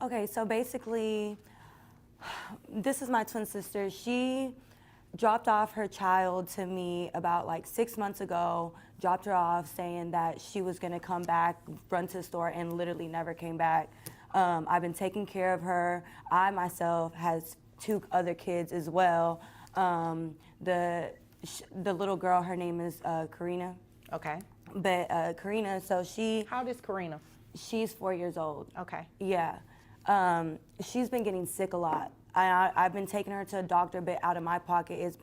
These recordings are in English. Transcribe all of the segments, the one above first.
Okay, so basically, this is my twin sister. She dropped off her child to me about like 6 months ago, dropped her off saying that she was gonna come back, run to the store, and literally never came back. I've been taking care of her. I myself has 2 other kids as well. The little girl, her name is Karina. Okay. But Karina, so How old is Karina? she's 4 years old. Okay. Yeah. She's been getting sick a lot. I've been taking her to a doctor, but out of my pocket, it's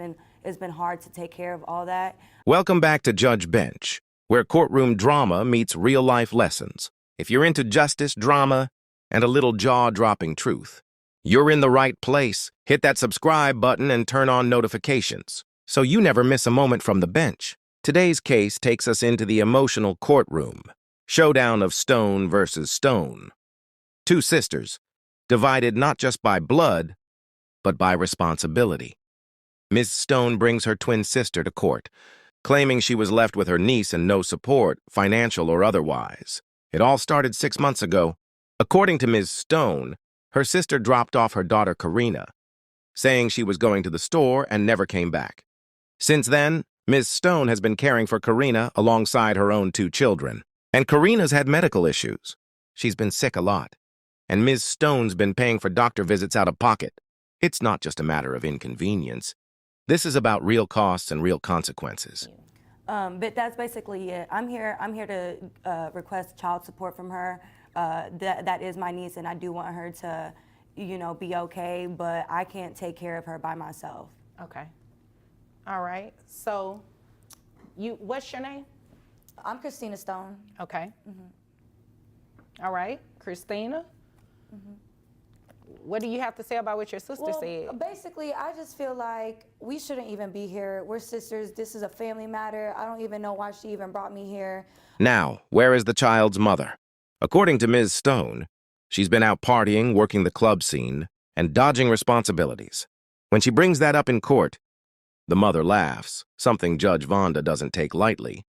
been hard to take care of all that. Welcome back to Judge Bench, where courtroom drama meets real-life lessons. If you're into justice, drama, and a little jaw-dropping truth, you're in the right place. Hit that subscribe button and turn on notifications so you never miss a moment from the bench. Today's case takes us into the emotional courtroom. Showdown of stone versus stone. 2 sisters, divided not just by blood, but by responsibility. Ms. Stone brings her twin sister to court, claiming she was left with her niece and no support, financial or otherwise. It all started 6 months ago. According to Ms. Stone, her sister dropped off her daughter Karina, saying she was going to the store and never came back. Since then, Ms. Stone has been caring for Karina alongside her own 2 children. And Karina's had medical issues. She's been sick a lot. And Ms. Stone's been paying for doctor visits out of pocket. It's not just a matter of inconvenience. This is about real costs and real consequences. But that's basically it. I'm here to request child support from her. That is my niece, and I do want her to, be okay, but I can't take care of her by myself. Okay. All right. So, what's your name? I'm Christina Stone. Okay. All right. Christina? What do you have to say about what your sister said? Basically, I just feel like we shouldn't even be here. We're sisters. This is a family matter. I don't even know why she even brought me here. Now, where is the child's mother? According to Ms. Stone, she's been out partying, working the club scene, and dodging responsibilities. When she brings that up in court, the mother laughs, something Judge Vonda doesn't take lightly.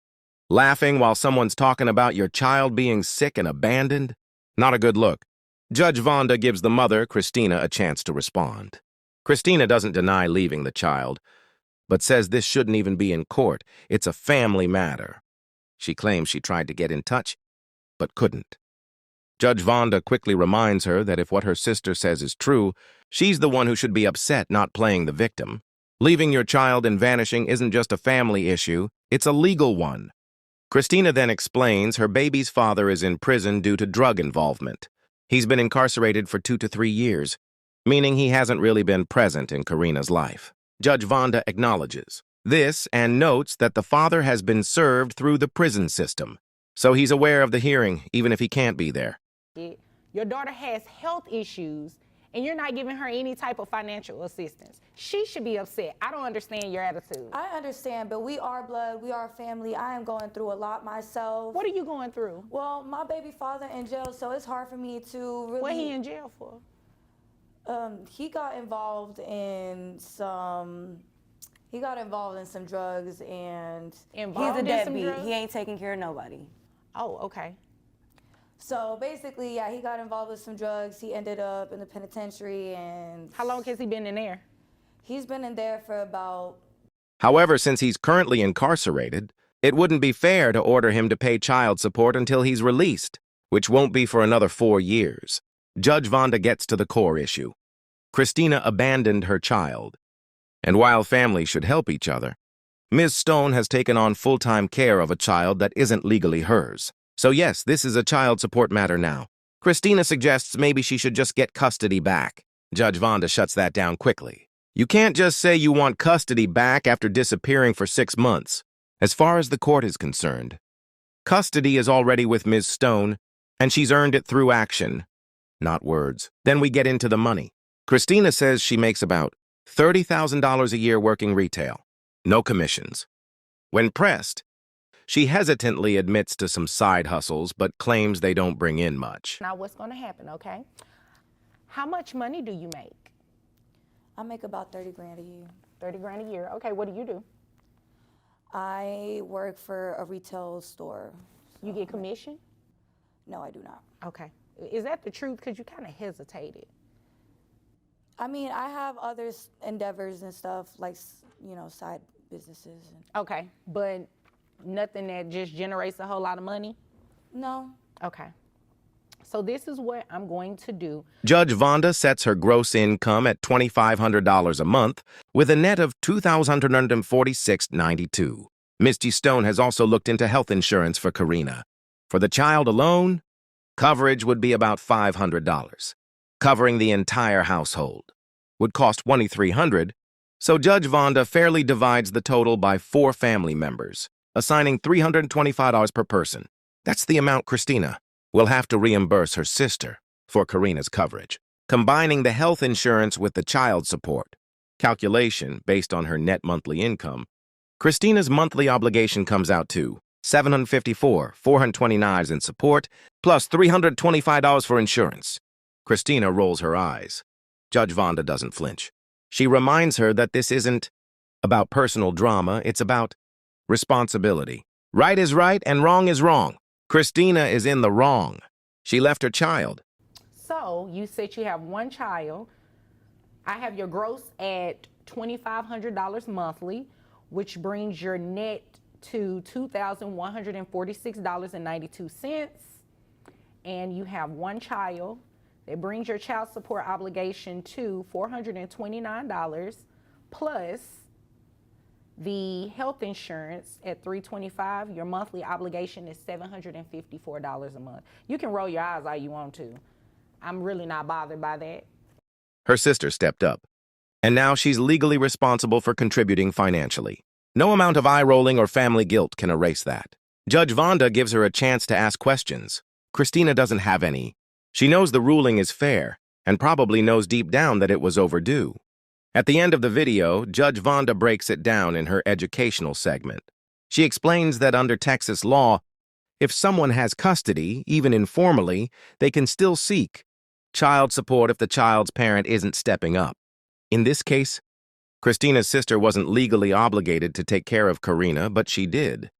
Laughing while someone's talking about your child being sick and abandoned? Not a good look. Judge Vonda gives the mother, Christina, a chance to respond. Christina doesn't deny leaving the child, but says this shouldn't even be in court. It's a family matter. She claims she tried to get in touch, but couldn't. Judge Vonda quickly reminds her that if what her sister says is true, she's the one who should be upset, not playing the victim. Leaving your child and vanishing isn't just a family issue, it's a legal one. Christina then explains her baby's father is in prison due to drug involvement. He's been incarcerated for 2 to 3 years, meaning he hasn't really been present in Karina's life. Judge Vonda acknowledges this and notes that the father has been served through the prison system, so he's aware of the hearing, even if he can't be there. Your daughter has health issues, and you're not giving her any type of financial assistance. She should be upset. I don't understand your attitude. I understand, but we are blood, we are family. I am going through a lot myself. What are you going through? Well, my baby father in jail, so it's hard for me to really... What he in jail for? He got involved in some drugs, and he's a deadbeat. He ain't taking care of nobody. Oh, okay. So basically, yeah, he got involved with some drugs. He ended up in the penitentiary, and... How long has he been in there? He's been in there for about... However, since he's currently incarcerated, it wouldn't be fair to order him to pay child support until he's released, which won't be for another 4 years. Judge Vonda gets to the core issue. Christina abandoned her child. And while families should help each other, Ms. Stone has taken on full-time care of a child that isn't legally hers. So yes, this is a child support matter now. Christina suggests maybe she should just get custody back. Judge Vonda shuts that down quickly. You can't just say you want custody back after disappearing for 6 months. As far as the court is concerned, custody is already with Ms. Stone, and she's earned it through action, not words. Then we get into the money. Christina says she makes about $30,000 a year working retail. No commissions. When pressed, she hesitantly admits to some side hustles, but claims they don't bring in much. Now, what's going to happen, okay? How much money do you make? I make about 30 grand a year. 30 grand a year. Okay, what do you do? I work for a retail store. You get commission? No, I do not. Okay. Is that the truth? Because you kind of hesitated. I mean, I have other endeavors and stuff, like, you know, side businesses. Okay, but nothing that just generates a whole lot of money? No. Okay. So this is what I'm going to do. Judge Vonda sets her gross income at $2,500 a month with a net of $2,146.92. Misty Stone has also looked into health insurance for Karina. For the child alone, coverage would be about $500. Covering the entire household would cost $2,300, so Judge Vonda fairly divides the total by 4 family members, assigning $325 per person. That's the amount Christina will have to reimburse her sister for Karina's coverage. Combining the health insurance with the child support calculation based on her net monthly income, Christina's monthly obligation comes out to $754, $429 in support, plus $325 for insurance. Christina rolls her eyes. Judge Vonda doesn't flinch. She reminds her that this isn't about personal drama, it's about responsibility. Right is right and wrong is wrong. Christina is in the wrong. She left her child. So you said you have one child. I have your gross at $2,500 monthly, which brings your net to $2,146.92. And you have one child. That brings your child support obligation to $429 plus the health insurance at $325. Your monthly obligation is $754 a month. You can roll your eyes all you want to. I'm really not bothered by that. Her sister stepped up, and now she's legally responsible for contributing financially. No amount of eye-rolling or family guilt can erase that. Judge Vonda gives her a chance to ask questions. Christina doesn't have any. She knows the ruling is fair, and probably knows deep down that it was overdue. At the end of the video, Judge Vonda breaks it down in her educational segment. She explains that under Texas law, if someone has custody, even informally, they can still seek child support if the child's parent isn't stepping up. In this case, Christina's sister wasn't legally obligated to take care of Karina, but she did.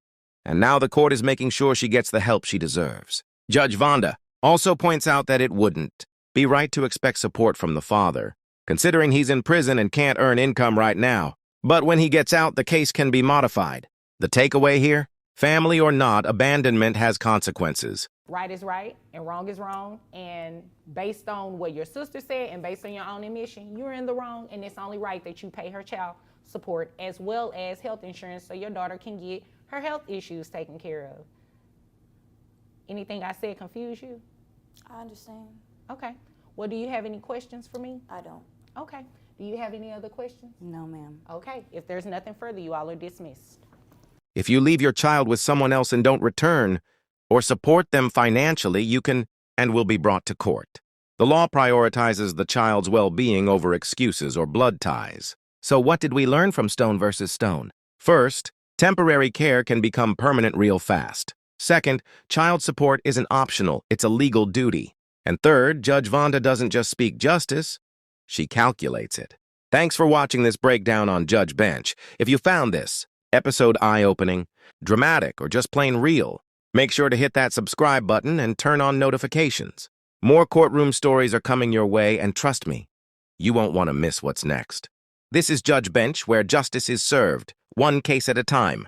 And now the court is making sure she gets the help she deserves. Judge Vonda also points out that it wouldn't be right to expect support from the father, considering he's in prison and can't earn income right now. But when he gets out, the case can be modified. The takeaway here? Family or not, abandonment has consequences. Right is right and wrong is wrong. And based on what your sister said and based on your own admission, you're in the wrong, and it's only right that you pay her child support as well as health insurance so your daughter can get her health issues taken care of. Anything I said confuse you? I understand. Okay. Well, do you have any questions for me? I don't. Okay. Do you have any other questions? No, ma'am. Okay. If there's nothing further, you all are dismissed. If you leave your child with someone else and don't return or support them financially, you can and will be brought to court. The law prioritizes the child's well-being over excuses or blood ties. So what did we learn from Stone versus Stone? First, temporary care can become permanent real fast. Second, child support isn't optional, it's a legal duty. And third, Judge Vonda doesn't just speak justice, she calculates it. Thanks for watching this breakdown on Judge Bench. If you found this episode eye-opening, dramatic, or just plain real, make sure to hit that subscribe button and turn on notifications. More courtroom stories are coming your way, and trust me, you won't want to miss what's next. This is Judge Bench, where justice is served, one case at a time.